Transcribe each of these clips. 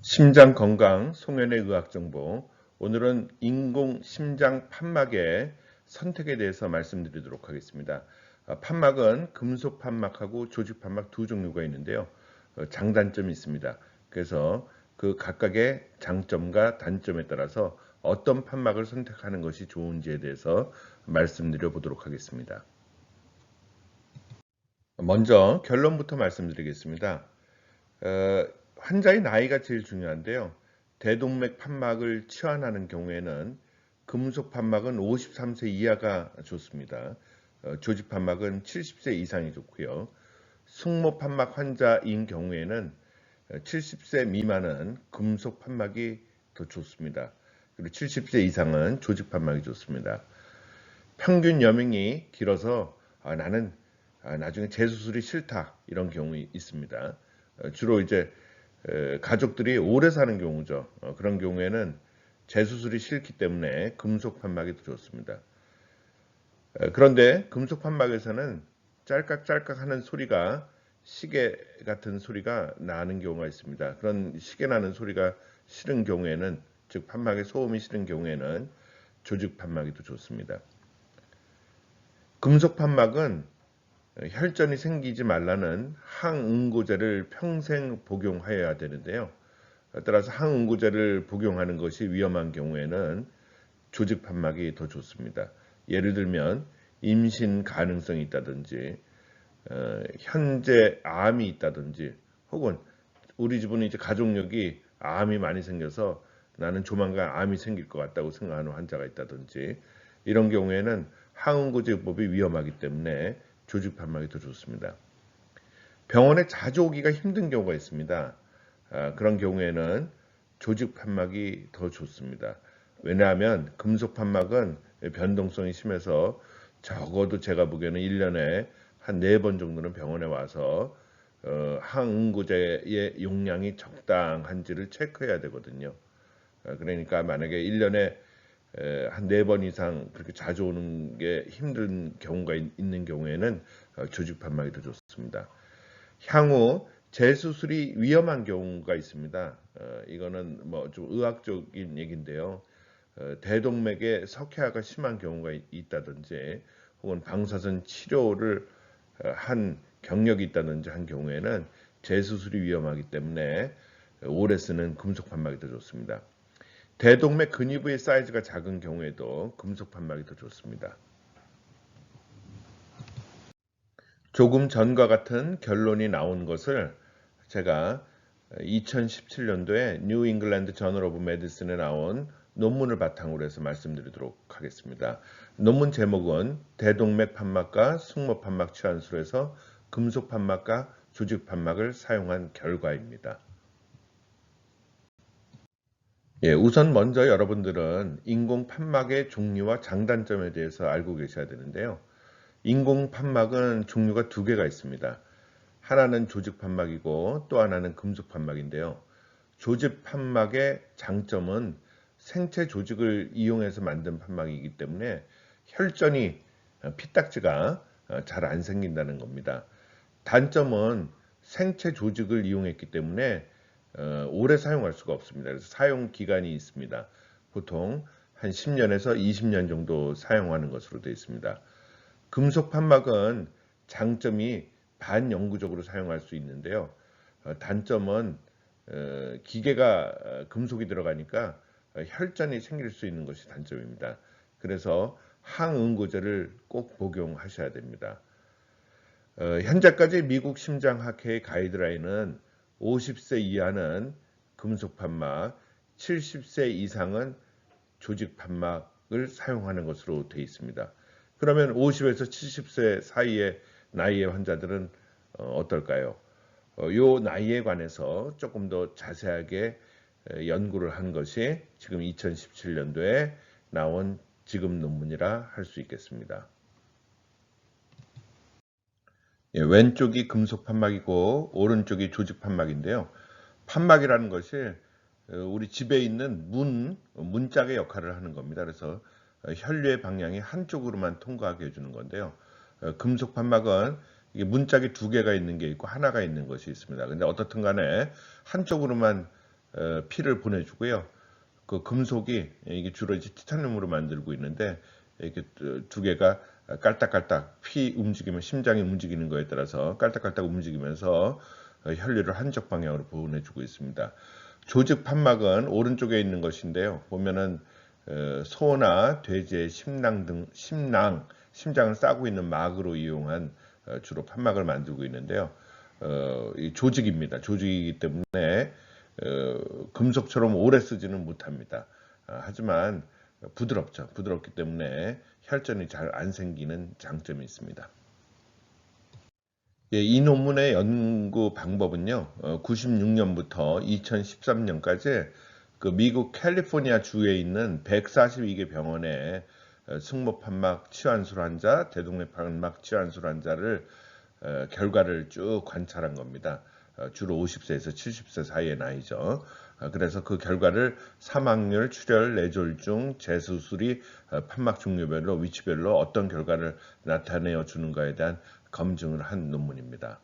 심장 건강 송연의 의학 정보. 오늘은 인공 심장 판막의 선택에 대해서 말씀드리도록 하겠습니다. 판막은 금속 판막하고 조직 판막 두 종류가 있는데요. 장단점이 있습니다. 그래서 그 각각의 장점과 단점에 따라서 어떤 판막을 선택하는 것이 좋은지에 대해서 말씀드려 보도록 하겠습니다. 먼저 결론부터 말씀드리겠습니다. 어, 환자의 나이가 제일 중요한데요. 대동맥 판막을 치환하는 경우에는 금속 판막은 53세 이하가 좋습니다. 조직 판막은 70세 이상이 좋고요. 승모 판막 환자인 경우에는 70세 미만은 금속 판막이 더 좋습니다. 그리고 70세 이상은 조직 판막이 좋습니다. 평균 여명이 길어서 나는 나중에 재수술이 싫다 이런 경우 있습니다. 주로 이제 가족들이 오래 사는 경우죠. 그런 경우에는 재수술이 싫기 때문에 금속 판막이 더 좋습니다. 그런데 금속 판막에서는 짤깍짤깍 하는 소리가 시계 같은 소리가 나는 경우가 있습니다. 그런 시계 나는 소리가 싫은 경우에는, 즉 판막에 소음이 싫은 경우에는 조직 판막이 더 좋습니다. 금속 판막은 혈전이 생기지 말라는 항응고제를 평생 복용하여야 되는데요. 따라서 항응고제를 복용하는 것이 위험한 경우에는 조직 판막이 더 좋습니다. 예를 들면 임신 가능성이 있다든지, 현재 암이 있다든지, 혹은 우리 집은 이제 가족력이 암이 많이 생겨서 나는 조만간 암이 생길 것 같다고 생각하는 환자가 있다든지, 이런 경우에는 항응고제법이 위험하기 때문에 조직 판막이 더 좋습니다. 병원에 자주 오기가 힘든 경우가 있습니다. 그런 경우에는 조직 판막이 더 좋습니다. 왜냐하면 금속 판막은 변동성이 심해서 적어도 제가 보기에는 1년에 한 4번 정도는 병원에 와서 항응고제의 용량이 적당한지를 체크해야 되거든요. 그러니까 만약에 1년에 한 4번 이상 그렇게 자주 오는 게 힘든 경우가 있는 경우에는 조직 판막이 더 좋습니다. 향후 재수술이 위험한 경우가 있습니다. 이거는 뭐 좀 의학적인 얘기인데요. 대동맥에 석회화가 심한 경우가 있다든지, 혹은 방사선 치료를 한 경력이 있다든지 한 경우에는 재수술이 위험하기 때문에 오래 쓰는 금속 판막이 더 좋습니다. 대동맥 근위부의 사이즈가 작은 경우에도 금속 판막이 더 좋습니다. 조금 전과 같은 결론이 나온 것을 제가 2017년도에 뉴 잉글랜드 저널 오브 메디슨에 나온 논문을 바탕으로 해서 말씀드리도록 하겠습니다. 논문 제목은 대동맥 판막과 승모 판막 치환술에서 금속 판막과 조직 판막을 사용한 결과입니다. 우선 먼저 여러분들은 인공 판막의 종류와 장단점에 대해서 알고 계셔야 되는데요. 인공 판막은 종류가 두 개가 있습니다. 하나는 조직 판막이고 또 하나는 금속 판막인데요. 조직 판막의 장점은 생체 조직을 이용해서 만든 판막이기 때문에 혈전이 피딱지가 잘 안 생긴다는 겁니다. 단점은 생체 조직을 이용했기 때문에 오래 사용할 수가 없습니다. 그래서 사용 기간이 있습니다. 보통 한 10년에서 20년 정도 사용하는 것으로 되어 있습니다. 금속 판막은 장점이 반영구적으로 사용할 수 있는데요. 단점은 기계가 금속이 들어가니까 혈전이 생길 수 있는 것이 단점입니다. 그래서 항응고제를 꼭 복용하셔야 됩니다. 현재까지 미국 심장학회의 가이드라인은 50세 이하는 금속 판막, 70세 이상은 조직 판막을 사용하는 것으로 되어 있습니다. 그러면 50에서 70세 사이의 나이의 환자들은 어떨까요? 이 나이에 관해서 조금 더 자세하게 연구를 한 것이 지금 2017년도에 나온 지금 논문이라 할 수 있겠습니다. 왼쪽이 금속 판막이고 오른쪽이 조직 판막인데요. 판막이라는 것이 우리 집에 있는 문짝의 역할을 하는 겁니다. 그래서 혈류의 방향이 한쪽으로만 통과하게 해주는 건데요. 금속 판막은 이게 문짝이 두 개가 있는 게 있고 하나가 있는 것이 있습니다. 근데 어떻든 간에 한쪽으로만 피를 보내주고요. 그 금속이 이게 주로 이제 티타늄으로 만들고 있는데 이렇게 두 개가 깔딱깔딱 피 움직이면 심장이 움직이는 거에 따라서 깔딱깔딱 움직이면서 혈류를 한쪽 방향으로 보내주고 있습니다. 조직 판막은 오른쪽에 있는 것인데요. 보면은 소나 돼지의 심장을 싸고 있는 막으로 이용한 주로 판막을 만들고 있는데요. 이 조직입니다. 조직이기 때문에 금속처럼 오래 쓰지는 못합니다. 하지만 부드럽죠. 부드럽기 때문에 혈전이 잘 안 생기는 장점이 있습니다. 예, 이 논문의 연구 방법은요, 96년부터 2013년까지 그 미국 캘리포니아 주에 있는 142개 병원에 승모판막 치환술 환자, 대동맥판막 치환술 환자를 결과를 쭉 관찰한 겁니다. 주로 50세에서 70세 사이의 나이죠. 그래서 그 결과를 사망률, 출혈, 뇌졸중, 재수술이 판막 종류별로 위치별로 어떤 결과를 나타내어 주는가에 대한 검증을 한 논문입니다.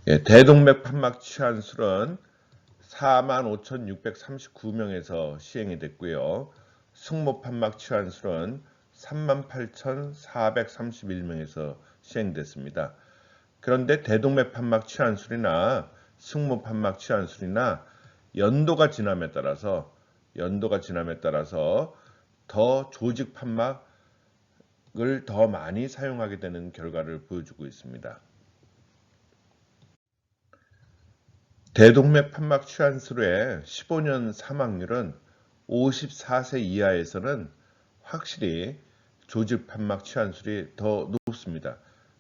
예, 대동맥 판막 치환술은 45,639명에서 시행이 됐고요. 승모 판막 치환술은 38,431명에서 시행됐습니다. 그런데 대동맥 판막 치환술이나 승모 판막 치환술이나 연도가 지남에 따라서 더 조직 판막을 더 많이 사용하게 되는 결과를 보여주고 있습니다. 대동맥 판막 치환술의 15년 사망률은 54세 이하에서는 확실히 조직 판막 치환술이 더 높습니다.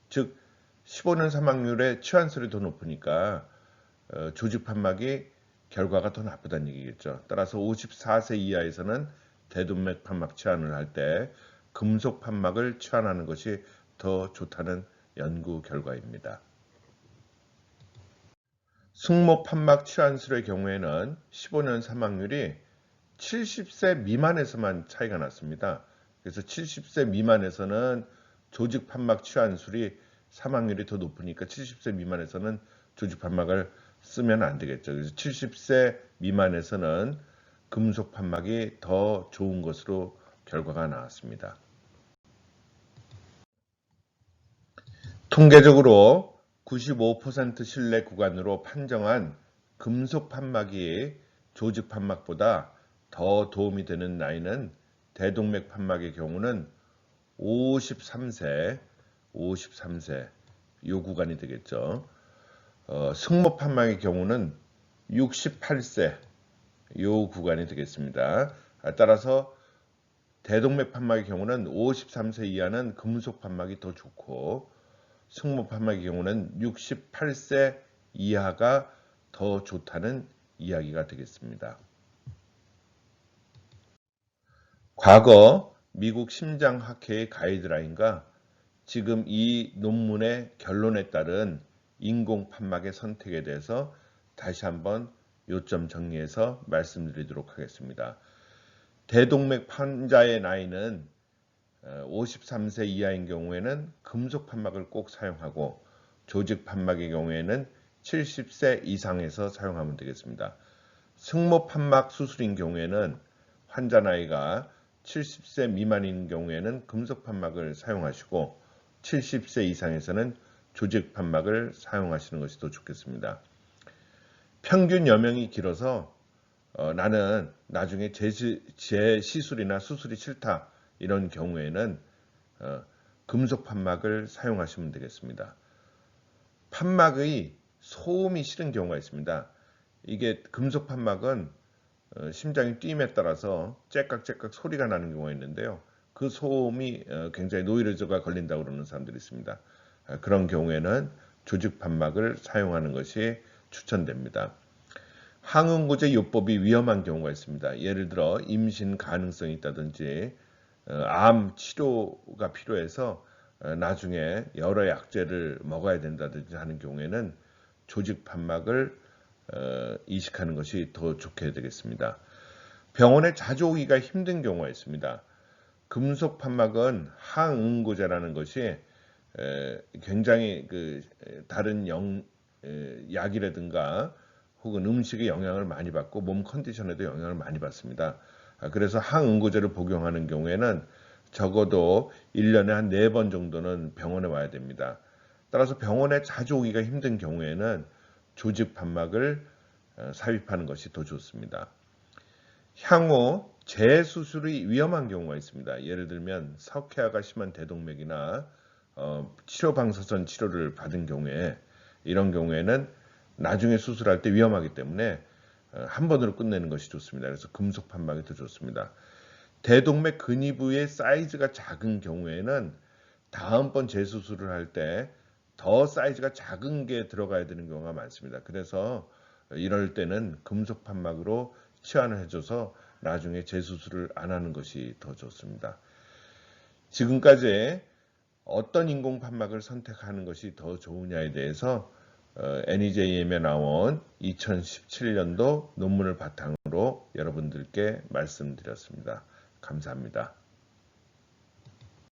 즉 15년 사망률의 치환술이 더 높으니까 조직 판막이 결과가 더 나쁘다는 얘기겠죠. 따라서 54세 이하에서는 대동맥 판막 치환을 할 때 금속 판막을 치환하는 것이 더 좋다는 연구 결과입니다. 승모 판막 치환술의 경우에는 15년 사망률이 70세 미만에서만 차이가 났습니다. 그래서 70세 미만에서는 조직 판막 치환술이 사망률이 더 높으니까 70세 미만에서는 조직 판막을 쓰면 안 되겠죠. 그래서 70세 미만에서는 금속 판막이 더 좋은 것으로 결과가 나왔습니다. 통계적으로 95% 신뢰 구간으로 판정한 금속 판막이 조직 판막보다 더 도움이 되는 나이는 대동맥 판막의 경우는 53세 요 구간이 되겠죠. 승모 판막의 경우는 68세 요 구간이 되겠습니다. 따라서 대동맥 판막의 경우는 53세 이하는 금속 판막이 더 좋고 승모 판막의 경우는 68세 이하가 더 좋다는 이야기가 되겠습니다. 과거 미국 심장학회의 가이드라인과 지금 이 논문의 결론에 따른 인공 판막의 선택에 대해서 다시 한번 요점 정리해서 말씀드리도록 하겠습니다. 대동맥 환자의 나이는 53세 이하인 경우에는 금속 판막을 꼭 사용하고 조직 판막의 경우에는 70세 이상에서 사용하면 되겠습니다. 승모 판막 수술인 경우에는 환자 나이가 70세 미만인 경우에는 금속 판막을 사용하시고 70세 이상에서는 조직 판막을 사용하시는 것이 더 좋겠습니다. 평균 여명이 길어서 나는 나중에 재시술이나 수술이 싫다 이런 경우에는 금속 판막을 사용하시면 되겠습니다. 판막의 소음이 싫은 경우가 있습니다. 이게 금속 판막은 심장이 뛰임에 따라서 째깍째깍 소리가 나는 경우가 있는데요. 그 소음이 굉장히 노이로제가 걸린다고 그러는 사람들이 있습니다. 그런 경우에는 조직 판막을 사용하는 것이 추천됩니다. 항응고제 요법이 위험한 경우가 있습니다. 예를 들어 임신 가능성이 있다든지 암 치료가 필요해서 나중에 여러 약제를 먹어야 된다든지 하는 경우에는 조직 판막을 이식하는 것이 더 좋게 되겠습니다. 병원에 자주 오기가 힘든 경우가 있습니다. 금속 판막은 항응고제라는 것이 굉장히 다른 약이라든가 혹은 음식에 영향을 많이 받고 몸 컨디션에도 영향을 많이 받습니다. 그래서 항응고제를 복용하는 경우에는 적어도 1년에 한 4번 정도는 병원에 와야 됩니다. 따라서 병원에 자주 오기가 힘든 경우에는 조직 판막을 삽입하는 것이 더 좋습니다. 향후 재수술이 위험한 경우가 있습니다. 예를 들면 석회화가 심한 대동맥이나 치료방사선 치료를 받은 경우에 이런 경우에는 나중에 수술할 때 위험하기 때문에 한 번으로 끝내는 것이 좋습니다. 그래서 금속 판막이 더 좋습니다. 대동맥 근위부의 사이즈가 작은 경우에는 다음번 재수술을 할 때 더 사이즈가 작은 게 들어가야 되는 경우가 많습니다. 그래서 이럴 때는 금속 판막으로 치환을 해줘서 나중에 재수술을 안 하는 것이 더 좋습니다. 지금까지 어떤 인공 판막을 선택하는 것이 더 좋으냐에 대해서 NEJM에 나온 2017년도 논문을 바탕으로 여러분들께 말씀드렸습니다. 감사합니다.